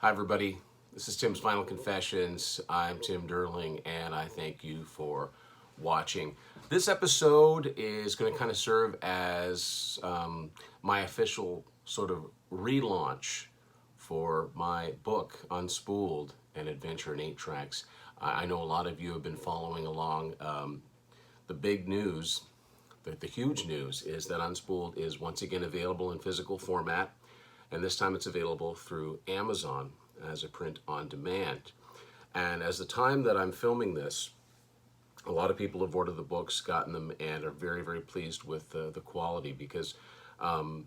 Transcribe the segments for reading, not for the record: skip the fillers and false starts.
Hi everybody, this is Tim's Final Confessions. I'm Tim Durling and I thank you for watching. This episode is going to kind of serve as my official sort of relaunch for my book, Unspooled, An Adventure in 8 Tracks. I know a lot of you have been following along. The big news, the huge news is that Unspooled is once again available in physical format. And this time it's available through Amazon as a print on demand. And as the time that I'm filming this, a lot of people have ordered the books, gotten them, and are very, very pleased with the quality because Matt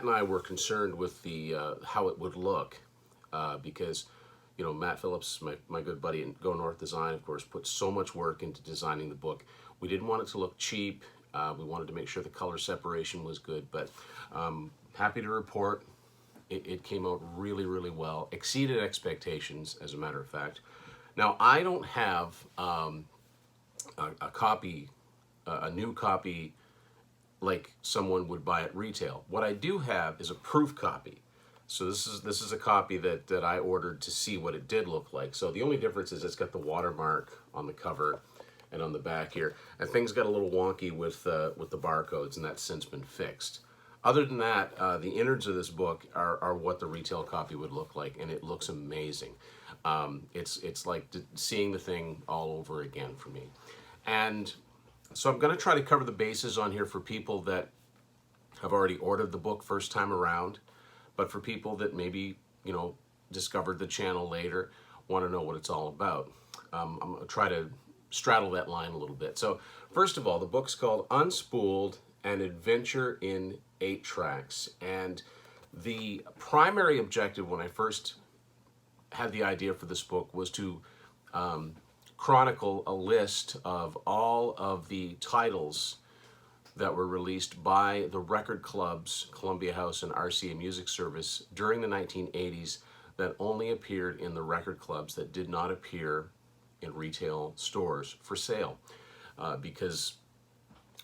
and I were concerned with the how it would look because, you know, Matt Phillips, my good buddy in Go North Design, of course, put so much work into designing the book. We didn't want it to look cheap. We wanted to make sure the color separation was good, but happy to report it came out really, really well. Exceeded expectations, as a matter of fact. Now, I don't have a copy, a new copy like someone would buy at retail. What I do have is a proof copy. So this is a copy that I ordered to see what it did look like. So the only difference is it's got the watermark on the cover and on the back here, and things got a little wonky with the barcodes, and that's since been fixed. Other than that, the innards of this book are what the retail copy would look like, and it looks amazing. It's like seeing the thing all over again for me. And so I'm going to try to cover the bases on here for people that have already ordered the book first time around, but for people that maybe, you know, discovered the channel later, want to know what it's all about. I'm going to try to straddle that line a little bit. So first of all, the book's called Unspooled, An Adventure in 8 Tracks. And the primary objective when I first had the idea for this book was to chronicle a list of all of the titles that were released by the record clubs, Columbia House and RCA Music Service, during the 1980s that only appeared in the record clubs, that did not appear in retail stores for sale because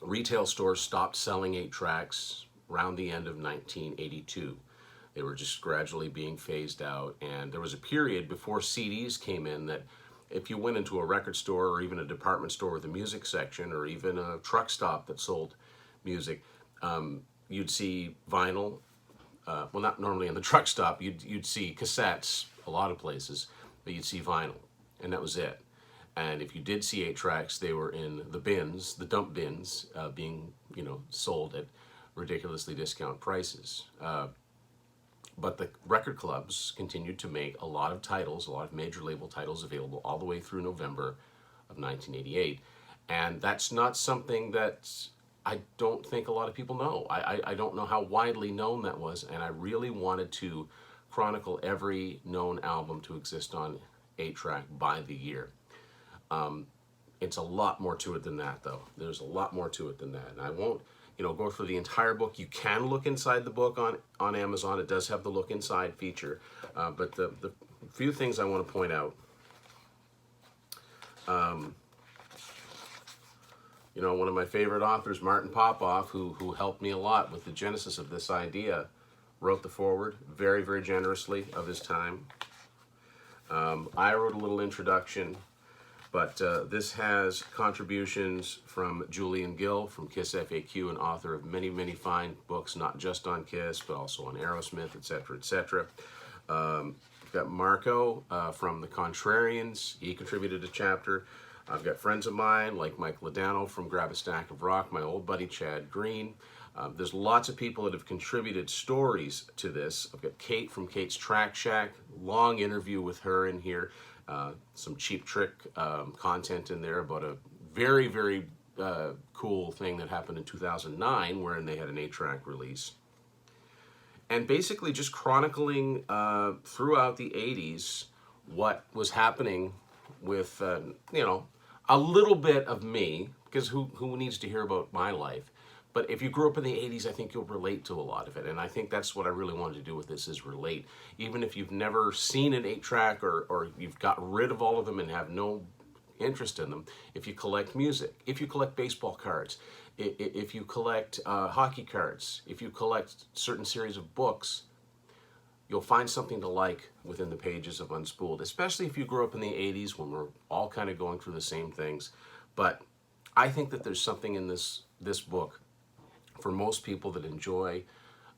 retail stores stopped selling 8 tracks around the end of 1982. They were just gradually being phased out, and there was a period before CDs came in that if you went into a record store or even a department store with a music section or even a truck stop that sold music, you'd see vinyl. Well, not normally in the truck stop. You'd see cassettes a lot of places, but you'd see vinyl, and that was it. And if you did see 8 tracks, they were in the bins, the dump bins, being, you know, sold at ridiculously discount prices. But the record clubs continued to make a lot of titles, a lot of major label titles available all the way through November of 1988. And that's not something that I don't think a lot of people know. I don't know how widely known that was, and I really wanted to chronicle every known album to exist on 8-track by the year. It's a lot more to it than that, though. There's a lot more to it than that. And I won't, you know, go through the entire book. You can look inside the book on Amazon. It does have the look inside feature. But the few things I want to point out, you know, one of my favorite authors, Martin Popoff, who helped me a lot with the genesis of this idea, wrote the foreword very, very generously of his time. I wrote a little introduction. But this has contributions from Julian Gill from Kiss FAQ, an author of many, many fine books, not just on Kiss, but also on Aerosmith, etc., etc. I've got Marco from The Contrarians. He contributed a chapter. I've got friends of mine like Mike Ladano from Grab a Stack of Rock, my old buddy Chad Green. There's lots of people that have contributed stories to this. I've got Kate from Kate's Track Shack, long interview with her in here. Some Cheap Trick content in there about a very, very cool thing that happened in 2009 wherein they had an 8-track release. And basically just chronicling throughout the 80s what was happening with, you know, a little bit of me, because who needs to hear about my life? But if you grew up in the 80s, I think you'll relate to a lot of it. And I think that's what I really wanted to do with this, is relate. Even if you've never seen an 8-track or you've got rid of all of them and have no interest in them, if you collect music, if you collect baseball cards, if you collect hockey cards, if you collect certain series of books, you'll find something to like within the pages of Unspooled, especially if you grew up in the 80s when we're all kind of going through the same things. But I think that there's something in this book for most people that enjoy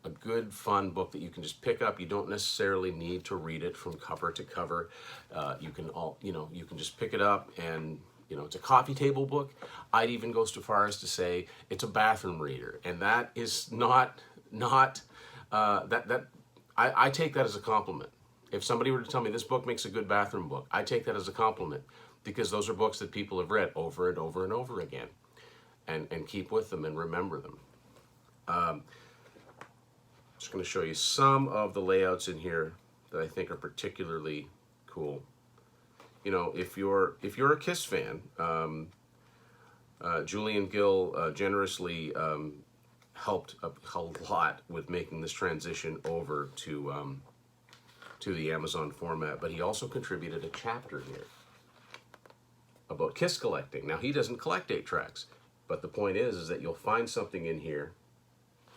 a good, fun book that you can just pick up. You don't necessarily need to read it from cover to cover. You can just pick it up, and it's a coffee table book. I'd even go so far as to say it's a bathroom reader, and that is not I take that as a compliment. If somebody were to tell me this book makes a good bathroom book, I take that as a compliment, because those are books that people have read over and over and over again, and keep with them and remember them. Just going to show you some of the layouts in here that I think are particularly cool. If you're a Kiss fan, Julian Gill generously helped a lot with making this transition over to the Amazon format, but he also contributed a chapter here about Kiss collecting. Now, he doesn't collect 8-tracks, but the point is that you'll find something in here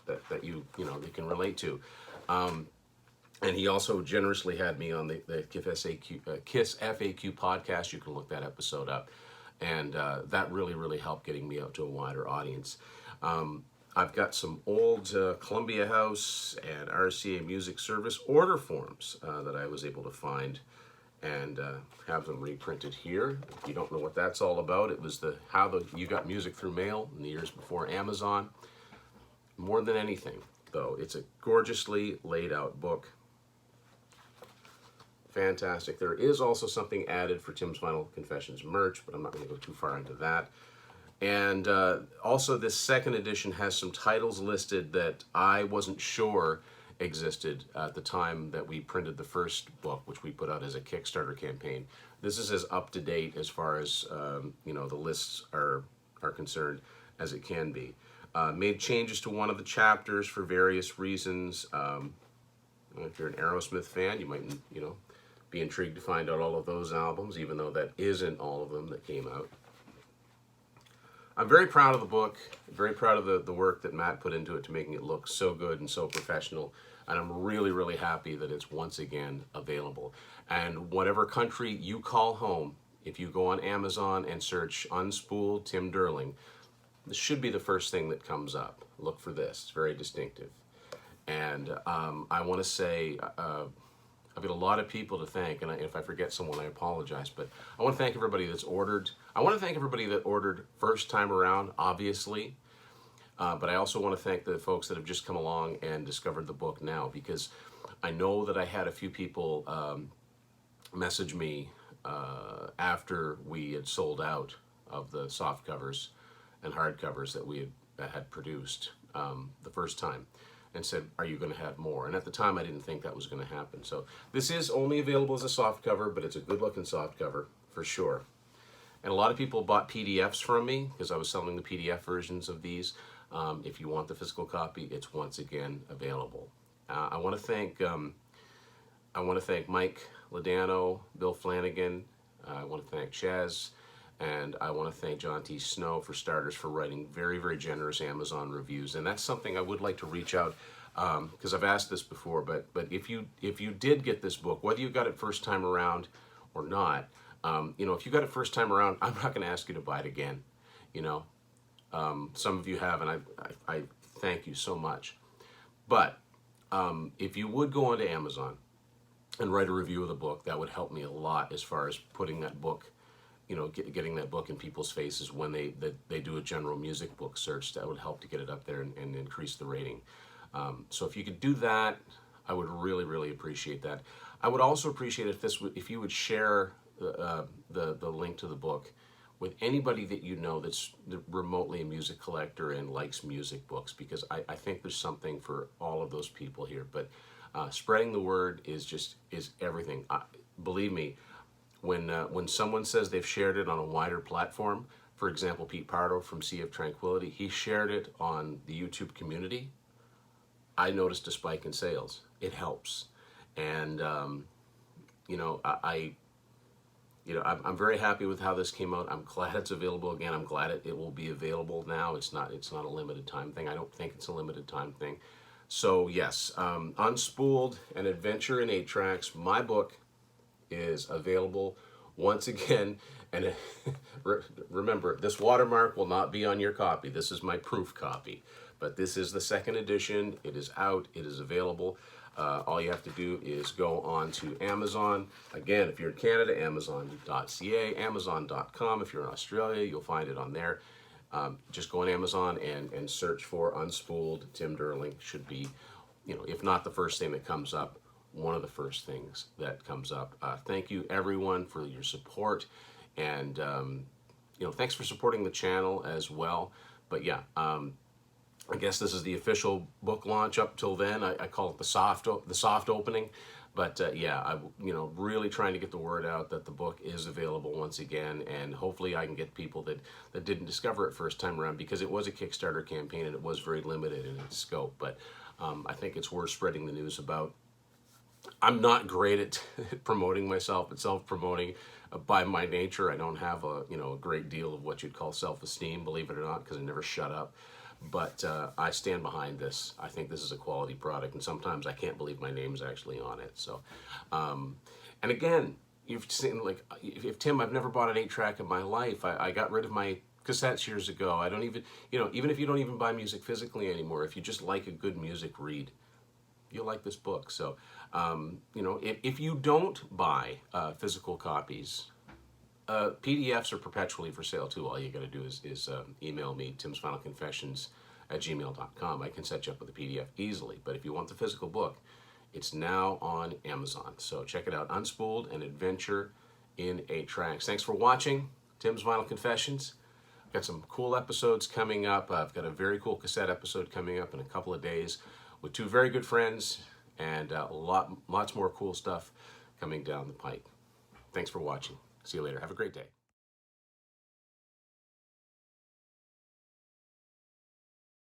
that you can relate to. And he also generously had me on the Kiss FAQ podcast. You can look that episode up. And that really helped getting me out to a wider audience. I've got some old Columbia House and RCA Music Service order forms that I was able to find and have them reprinted here. If you don't know what that's all about, it was how you got music through mail in the years before Amazon. More than anything, though, it's a gorgeously laid out book. Fantastic. There is also something added for Tim's Vinyl Confessions merch, but I'm not going to go too far into that. And also, this second edition has some titles listed that I wasn't sure existed at the time that we printed the first book, which we put out as a Kickstarter campaign. This is as up to date as far as the lists are concerned as it can be. Made changes to one of the chapters for various reasons. If you're an Aerosmith fan, you might be intrigued to find out all of those albums, even though that isn't all of them that came out. I'm very proud of the book, very proud of the work that Matt put into it to making it look so good and so professional, and I'm really happy that it's once again available. And whatever country you call home, if you go on Amazon and search Unspooled Tim Durling, this should be the first thing that comes up. Look for this. It's very distinctive. And I want to say, I've got a lot of people to thank, and if I forget someone, I apologize. But I want to thank everybody that's ordered. I want to thank everybody that ordered first time around, obviously. But I also want to thank the folks that have just come along and discovered the book now, because I know that I had a few people message me after we had sold out of the soft covers and hardcovers that we had produced the first time, and said, are you going to have more? And at the time I didn't think that was going to happen. So this is only available as a soft cover, but it's a good looking soft cover for sure. And a lot of people bought PDFs from me because I was selling the PDF versions of these. If you want the physical copy, it's once again available. I want to thank Mike Ladano, Bill Flanagan. I want to thank Chaz. And I want to thank John T. Snow, for starters, for writing very generous Amazon reviews. And that's something I would like to reach out, because I've asked this before, but if you did get this book, whether you got it first time around or not, if you got it first time around, I'm not going to ask you to buy it again. Some of you have, and I thank you so much. But if you would go onto Amazon and write a review of the book, that would help me a lot as far as putting that book, getting that book in people's faces when they do a general music book search. That would help to get it up there and increase the rating. So if you could do that, I would really appreciate that. I would also appreciate if you would share the link to the book with anybody that you know that's remotely a music collector and likes music books, because I think there's something for all of those people here. But spreading the word is everything. Believe me, when someone says they've shared it on a wider platform, for example, Pete Pardo from Sea of Tranquility, he shared it on the YouTube community. I noticed a spike in sales. It helps. And, I'm very happy with how this came out. I'm glad it's available again. I'm glad it will be available now. It's not a limited time thing. I don't think it's a limited time thing. So yes, Unspooled, An Adventure in 8 Tracks, my book is available once again. And remember, this watermark will not be on your copy. This is my proof copy. But this is the second edition. It is out. It is available. All you have to do is go on to Amazon. Again, if you're in Canada, amazon.ca, amazon.com. If you're in Australia, you'll find it on there. Just go on Amazon and search for Unspooled Tim Durling. Should be, if not the first thing that comes up, one of the first things that comes up. Thank you everyone for your support, and thanks for supporting the channel as well. But yeah, I guess this is the official book launch. Up till then, I call it the soft opening. But yeah, really trying to get the word out that the book is available once again, and hopefully I can get people that didn't discover it first time around, because it was a Kickstarter campaign and it was very limited in its scope. But I think it's worth spreading the news about. I'm not great at promoting myself, but self-promoting by my nature. I don't have a great deal of what you'd call self-esteem, believe it or not, because I never shut up. But I stand behind this. I think this is a quality product, and sometimes I can't believe my name's actually on it. So, and again, you've seen, like, if Tim, I've never bought an 8-track in my life. I got rid of my cassettes years ago. I don't even, even if you don't even buy music physically anymore, if you just like a good music read, you'll like this book. So, if you don't buy physical copies, PDFs are perpetually for sale too. All you got to do is email me, timsfinalconfessions@gmail.com. I can set you up with a PDF easily. But if you want the physical book, it's now on Amazon. So check it out. Unspooled, An Adventure in 8 Tracks. Thanks for watching Tim's Vinyl Confessions. I've got some cool episodes coming up. I've got a very cool cassette episode coming up in a couple of days with two very good friends, and lots more cool stuff coming down the pike. Thanks for watching. See you later. Have a great day.